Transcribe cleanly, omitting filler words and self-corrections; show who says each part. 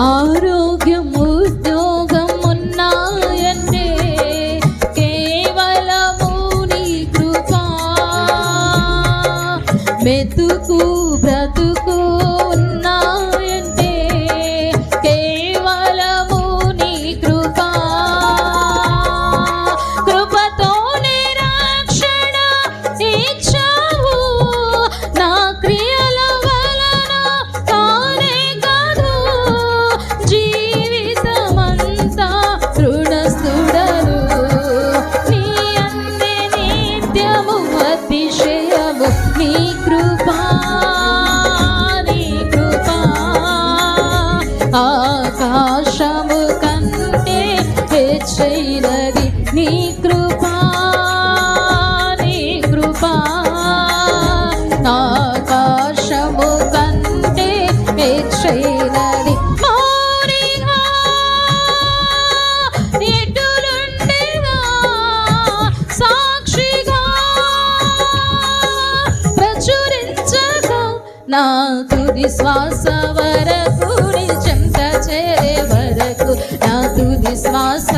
Speaker 1: ఆరోగ్యం ఉద్యోగం ఉన్నాయంటే కేవలము నీ కృపా. మెతుకు బ్రతుకు ఉన్నాయంటే కేవలము నీ కృపా. కృపతోనే రక్షణ ఇచ్చావు, నా క్రియల వలన కానే కాదు. జీవితమంతా రుణస్థుడను, నీ అందే నిత్యము అతిశయము. నీ కృపా, నీ కృపా ఆకాశము కంటే హెచ్చైనది. నీ కృపా, నీ కృపా ఆకాశము కంటే హెచ్చైనది. మౌనిగా ఎటులుండెనా సాక్షిగా ప్రచురించగా, నా తుది శ్వాస వరకు నీ చెంత చేరే వరకు, నా తుది శ్వాస